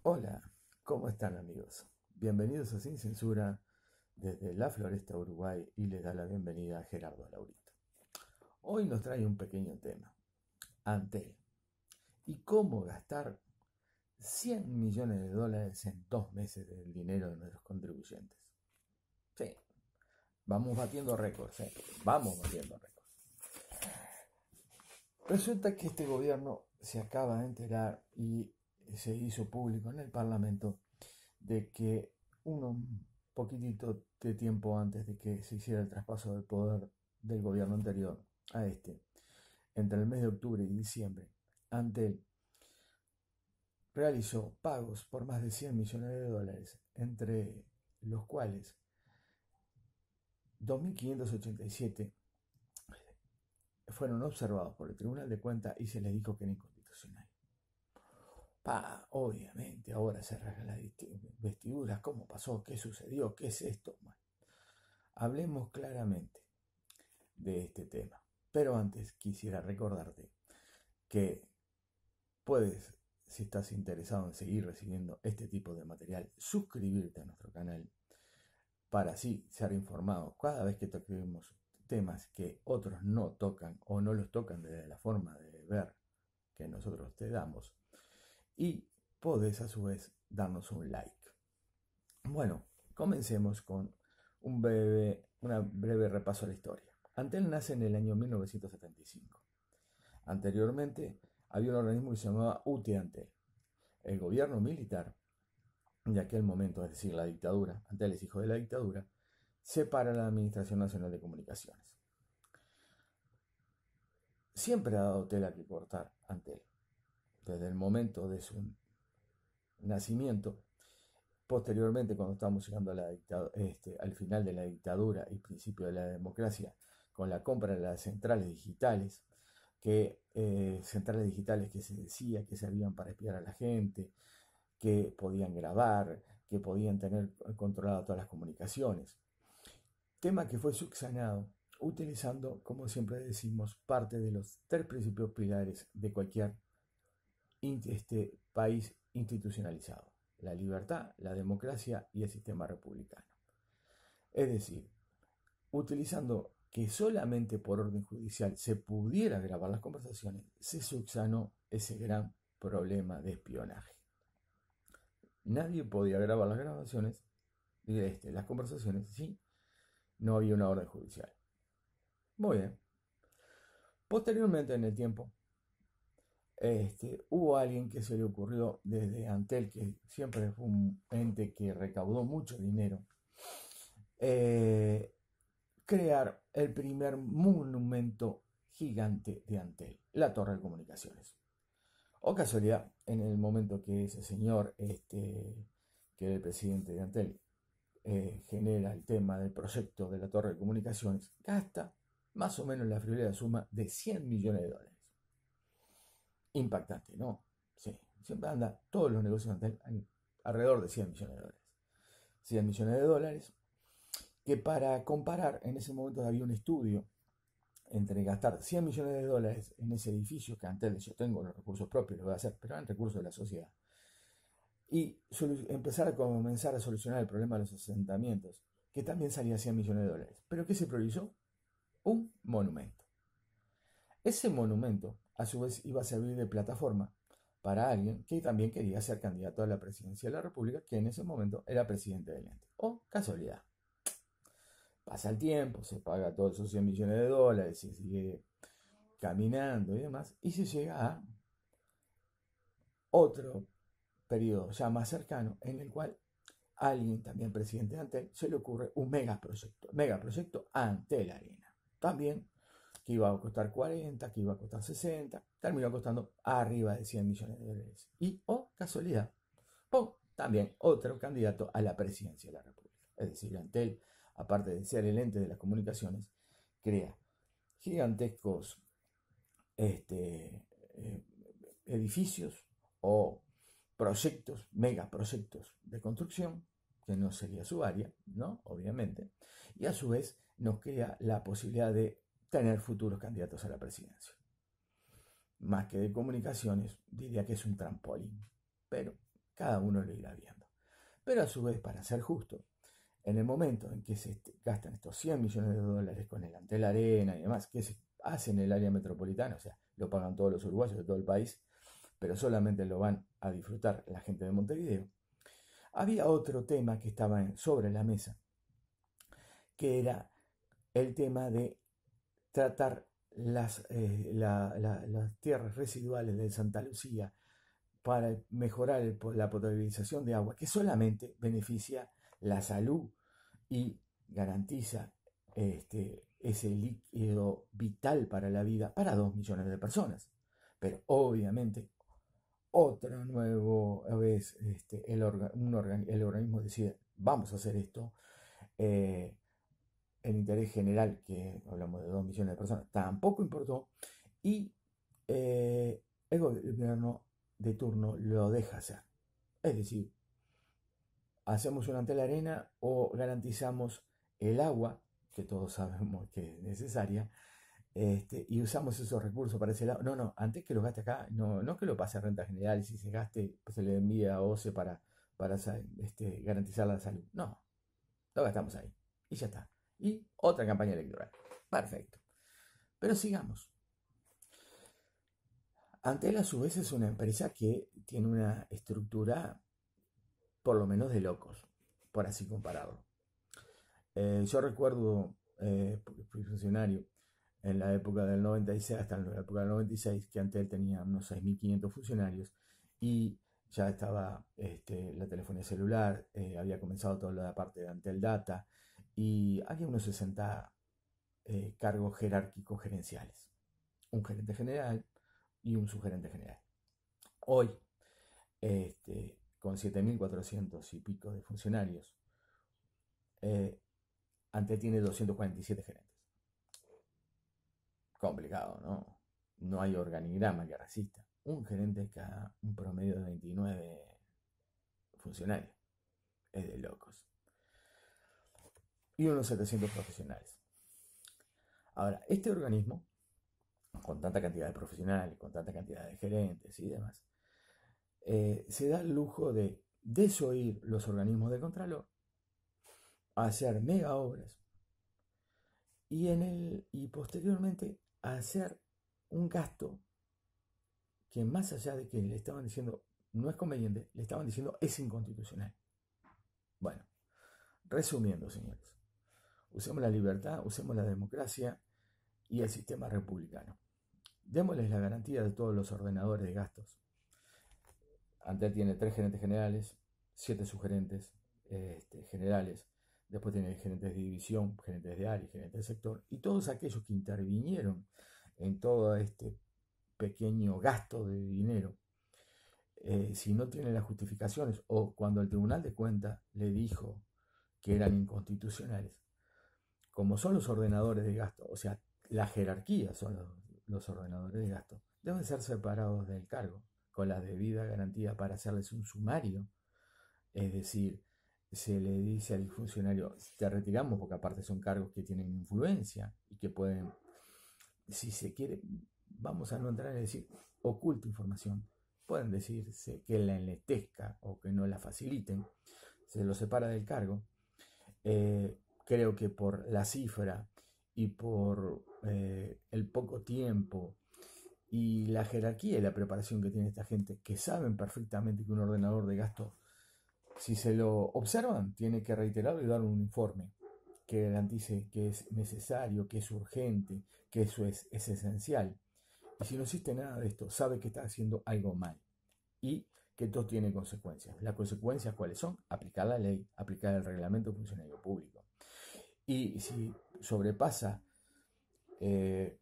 Hola, ¿cómo están amigos? Bienvenidos a Sin Censura desde La Floresta, Uruguay, y les da la bienvenida a Gerardo Laurito. Hoy nos trae un pequeño tema, Antel, y cómo gastar 100 millones de dólares en 2 meses del dinero de nuestros contribuyentes. Sí, vamos batiendo récords, vamos batiendo récords. Resulta que este gobierno se acaba de enterar y se hizo público en el Parlamento de que un poquitito de tiempo antes de que se hiciera el traspaso del poder del gobierno anterior a este, entre el mes de octubre y diciembre, Antel realizó pagos por más de 100 millones de dólares, entre los cuales 2.587 fueron observados por el Tribunal de Cuentas y se les dijo que era inconstitucional. Obviamente, ahora se rasgan las vestiduras, ¿cómo pasó? ¿Qué sucedió? ¿Qué es esto? Bueno, hablemos claramente de este tema. Pero antes quisiera recordarte que puedes, si estás interesado en seguir recibiendo este tipo de material, suscribirte a nuestro canal para así ser informado cada vez que toquemos temas que otros no tocan o no los tocan desde la forma de ver que nosotros te damos. Y podés a su vez darnos un like. Bueno, comencemos con una breve repaso a la historia. Antel nace en el año 1975. Anteriormente había un organismo que se llamaba UTE-Antel. El gobierno militar de aquel momento, es decir, la dictadura, Antel es hijo de la dictadura, separa la Administración Nacional de Comunicaciones. Siempre ha dado tela que cortar Antel. Desde el momento de su nacimiento, posteriormente cuando estábamos llegando a al final de la dictadura y principio de la democracia, con la compra de las centrales digitales, centrales digitales que se decía que servían para espiar a la gente, que podían grabar, que podían tener controlado todas las comunicaciones. Tema que fue subsanado utilizando, como siempre decimos, parte de los tres principios pilares de cualquier país institucionalizado: la libertad, la democracia y el sistema republicano. Es decir, utilizando que solamente por orden judicial se pudiera grabar las conversaciones, se subsanó ese gran problema de espionaje. Nadie podía grabar las grabaciones, las conversaciones, si no había una orden judicial. Muy bien. Posteriormente en el tiempo, hubo alguien que se le ocurrió desde Antel, que siempre fue un ente que recaudó mucho dinero, crear el primer monumento gigante de Antel, la Torre de Comunicaciones. O casualidad, en el momento que ese señor, que era el presidente de Antel, genera el tema del proyecto de la Torre de Comunicaciones, gasta más o menos la friolera suma de 100 millones de dólares. Impactante, ¿no? Sí, siempre anda todos los negocios de Antel alrededor de 100 millones de dólares. 100 millones de dólares, que para comparar, en ese momento había un estudio entre gastar 100 millones de dólares en ese edificio, que Antel, yo tengo los recursos propios, lo voy a hacer, pero en recursos de la sociedad, y comenzar a solucionar el problema de los asentamientos, que también salía 100 millones de dólares. ¿Pero qué se priorizó? Un monumento. Ese monumento, a su vez, iba a servir de plataforma para alguien que también quería ser candidato a la presidencia de la República, que en ese momento era presidente del ente. O casualidad. Pasa el tiempo, se paga todos esos 100 millones de dólares, se sigue caminando y demás, y se llega a otro periodo ya más cercano, en el cual a alguien, también presidente de Antel, se le ocurre un megaproyecto Antel Arena. También que iba a costar 40, que iba a costar 60, terminó costando arriba de 100 millones de dólares. Y, casualidad, también otro candidato a la presidencia de la República. Es decir, Antel, aparte de ser el ente de las comunicaciones, crea gigantescos edificios o proyectos, megaproyectos de construcción, que no sería su área, ¿no? Obviamente. Y a su vez nos crea la posibilidad de tener futuros candidatos a la presidencia. Más que de comunicaciones, diría que es un trampolín. Pero cada uno lo irá viendo. Pero a su vez, para ser justo, en el momento en que se gastan estos 100 millones de dólares con el Antel Arena y demás, que se hace en el área metropolitana, o sea, lo pagan todos los uruguayos de todo el país, pero solamente lo van a disfrutar la gente de Montevideo, había otro tema que estaba sobre la mesa, que era el tema de tratar las tierras residuales de Santa Lucía para mejorar la potabilización de agua, que solamente beneficia la salud y garantiza ese líquido vital para la vida para 2 millones de personas. Pero obviamente otro nuevo vez el organismo decide, vamos a hacer esto, el interés general, que hablamos de 2 millones de personas, tampoco importó, y el gobierno de turno lo deja hacer. Es decir, hacemos una Antel Arena o garantizamos el agua, que todos sabemos que es necesaria, y usamos esos recursos para ese lado. No, antes que lo gaste acá, no que lo pase a renta general y si se gaste, pues se le envía a OCE para garantizar la salud. No, lo gastamos ahí y ya está. Y otra campaña electoral. Perfecto. Pero sigamos. Antel a su vez es una empresa que tiene una estructura por lo menos de locos, por así compararlo. Yo recuerdo, porque fui funcionario, en la época del 96 hasta la época del 96, que Antel tenía unos 6.500 funcionarios y ya estaba la telefonía celular, había comenzado toda la parte de Antel Data y había unos 60 cargos jerárquicos gerenciales. Un gerente general y un subgerente general. Hoy, con 7.400 y pico de funcionarios, Antel tiene 247 gerentes. Complicado, ¿no? No hay organigrama que resista. Un gerente cada un promedio de 29 funcionarios. Es de locos. Y unos 700 profesionales. Ahora, este organismo, con tanta cantidad de profesionales, con tanta cantidad de gerentes y demás, se da el lujo de desoír los organismos de contralor, hacer mega obras y posteriormente hacer un gasto que, más allá de que le estaban diciendo no es conveniente, le estaban diciendo es inconstitucional. Bueno, resumiendo, señores, usemos la libertad, usemos la democracia y el sistema republicano. Démosles la garantía de todos los ordenadores de gastos. Antel tiene 3 gerentes generales, 7 subgerentes generales, después tiene gerentes de división, gerentes de área, gerentes de sector, y todos aquellos que intervinieron en todo este pequeño gasto de dinero, si no tienen las justificaciones o cuando el Tribunal de Cuentas le dijo que eran inconstitucionales, como son los ordenadores de gasto, o sea, la jerarquía son los ordenadores de gasto, deben ser separados del cargo con la debida garantía para hacerles un sumario. Es decir, se le dice al funcionario, te retiramos porque aparte son cargos que tienen influencia y que pueden, si se quiere, vamos a no entrar en decir oculta información, pueden decirse que la enletezca o que no la faciliten, se lo separa del cargo. Creo que por la cifra y por el poco tiempo y la jerarquía y la preparación que tiene esta gente, que saben perfectamente que un ordenador de gasto, si se lo observan, tiene que reiterarlo y dar un informe que garantice que es necesario, que es urgente, que eso es esencial. Y si no existe nada de esto, sabe que está haciendo algo mal y que esto tiene consecuencias. ¿Las consecuencias cuáles son? Aplicar la ley, aplicar el reglamento de funcionario público. Y si sobrepasa el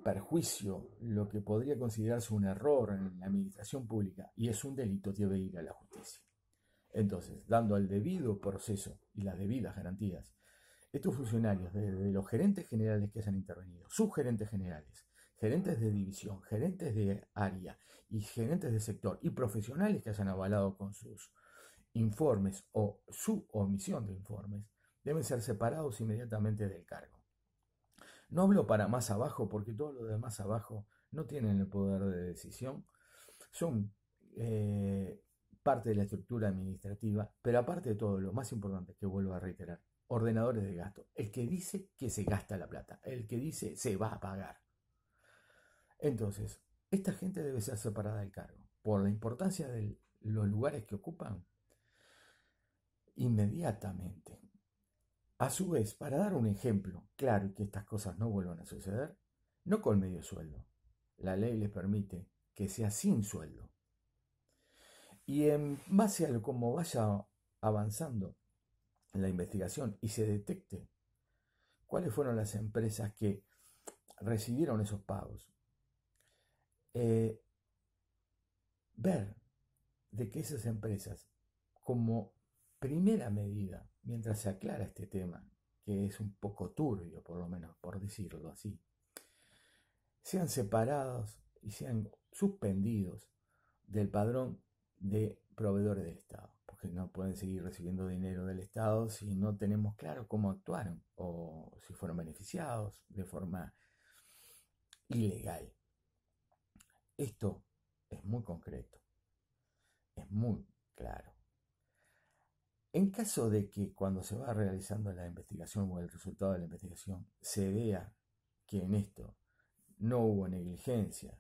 perjuicio, lo que podría considerarse un error en la administración pública y es un delito, debe ir a la justicia. Entonces, dando el debido proceso y las debidas garantías, estos funcionarios, desde los gerentes generales que hayan intervenido, subgerentes generales, gerentes de división, gerentes de área y gerentes de sector y profesionales que hayan avalado con sus informes o su omisión de informes, deben ser separados inmediatamente del cargo. No hablo para más abajo porque todos los de más abajo no tienen el poder de decisión. Son parte de la estructura administrativa, pero aparte de todo, lo más importante que vuelvo a reiterar, ordenadores de gasto. El que dice que se gasta la plata, el que dice se va a pagar. Entonces, esta gente debe ser separada del cargo. Por la importancia de los lugares que ocupan, inmediatamente. A su vez, para dar un ejemplo claro y que estas cosas no vuelvan a suceder, no con medio sueldo. La ley les permite que sea sin sueldo. Y en base a cómo vaya avanzando la investigación y se detecte cuáles fueron las empresas que recibieron esos pagos, ver de que esas empresas, como primera medida, mientras se aclara este tema, que es un poco turbio, por lo menos por decirlo así, sean separados y sean suspendidos del padrón de proveedores del Estado, porque no pueden seguir recibiendo dinero del Estado si no tenemos claro cómo actuaron o si fueron beneficiados de forma ilegal. Esto es muy concreto, es muy claro. En caso de que cuando se va realizando la investigación o el resultado de la investigación se vea que en esto no hubo negligencia,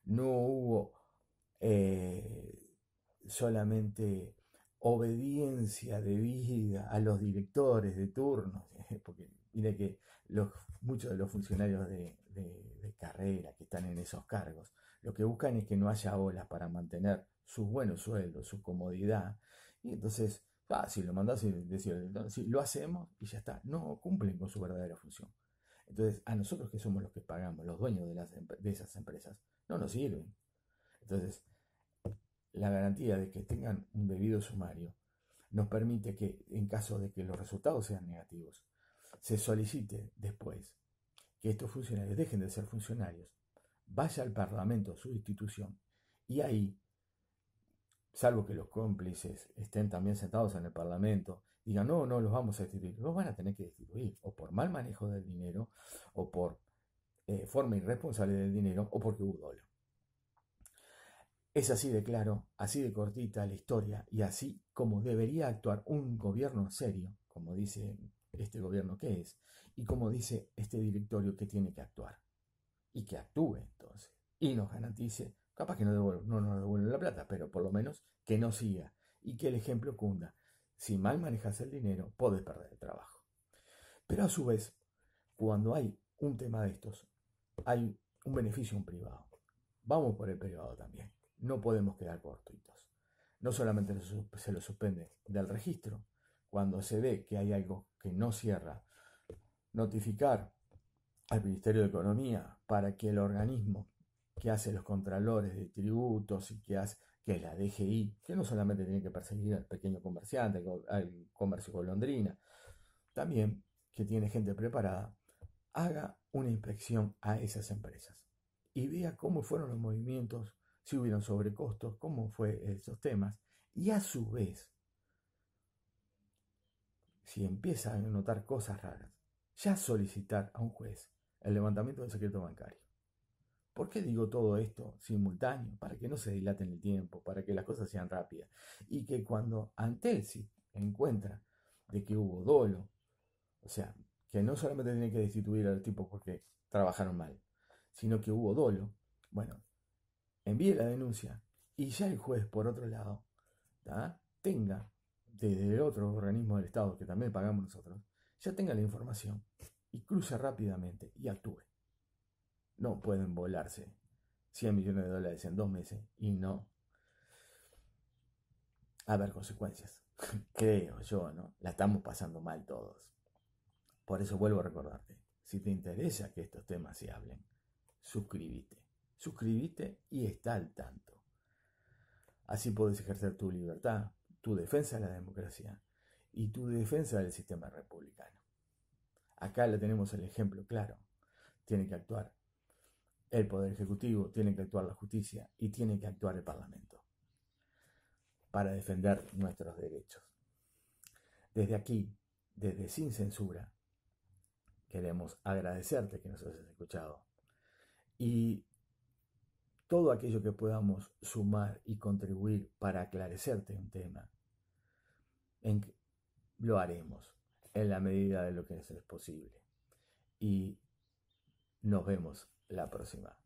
no hubo solamente obediencia debida a los directores de turno, porque mire que muchos de los funcionarios de carrera que están en esos cargos, lo que buscan es que no haya olas para mantener sus buenos sueldos, su comodidad, y entonces si lo mandás y decís, sí, lo hacemos y ya está, no cumplen con su verdadera función. Entonces, a nosotros que somos los que pagamos, los dueños de esas empresas, no nos sirven. Entonces, la garantía de que tengan un debido sumario nos permite que, en caso de que los resultados sean negativos, se solicite después que estos funcionarios dejen de ser funcionarios, vaya al Parlamento, su institución, y ahí, salvo que los cómplices estén también sentados en el Parlamento, digan, no, los vamos a destituir. Los van a tener que destituir, o por mal manejo del dinero, o por forma irresponsable del dinero, o porque hubo dolo. Es así de claro, así de cortita la historia, y así como debería actuar un gobierno serio, como dice este gobierno que es, y como dice este directorio que tiene que actuar. Y que actúe entonces, y nos garantice, capaz que no nos devuelven la plata, pero por lo menos que no siga y que el ejemplo cunda. Si mal manejas el dinero, podés perder el trabajo. Pero a su vez, cuando hay un tema de estos, hay un beneficio a un privado. Vamos por el privado también. No podemos quedar cortitos. No solamente se lo suspende del registro, cuando se ve que hay algo que no cierra, notificar al Ministerio de Economía para que el organismo que hace los contralores de tributos y que es la DGI, que no solamente tiene que perseguir al pequeño comerciante, al comercio golondrina, también que tiene gente preparada, haga una inspección a esas empresas y vea cómo fueron los movimientos, si hubieron sobrecostos, cómo fue esos temas, y a su vez, si empieza a notar cosas raras, ya solicitar a un juez el levantamiento del secreto bancario. ¿Por qué digo todo esto simultáneo? Para que no se dilate en el tiempo, para que las cosas sean rápidas. Y que cuando Antelsi encuentra de que hubo dolo, o sea, que no solamente tiene que destituir a los tipos porque trabajaron mal, sino que hubo dolo, bueno, envíe la denuncia y ya el juez, por otro lado, tenga, desde el otro organismo del Estado que también pagamos nosotros, ya tenga la información y cruce rápidamente y actúe. No pueden volarse 100 millones de dólares en 2 meses y no haber consecuencias. Creo yo, ¿no? La estamos pasando mal todos. Por eso vuelvo a recordarte, si te interesa que estos temas se hablen, suscríbete. Suscríbete y está al tanto. Así podés ejercer tu libertad, tu defensa de la democracia y tu defensa del sistema republicano. Acá le tenemos el ejemplo claro. Tiene que actuar el Poder Ejecutivo, tiene que actuar la justicia y tiene que actuar el Parlamento para defender nuestros derechos. Desde aquí, desde Sin Censura, queremos agradecerte que nos hayas escuchado y todo aquello que podamos sumar y contribuir para aclarecerte un tema, lo haremos en la medida de lo que es posible. Y nos vemos la próxima.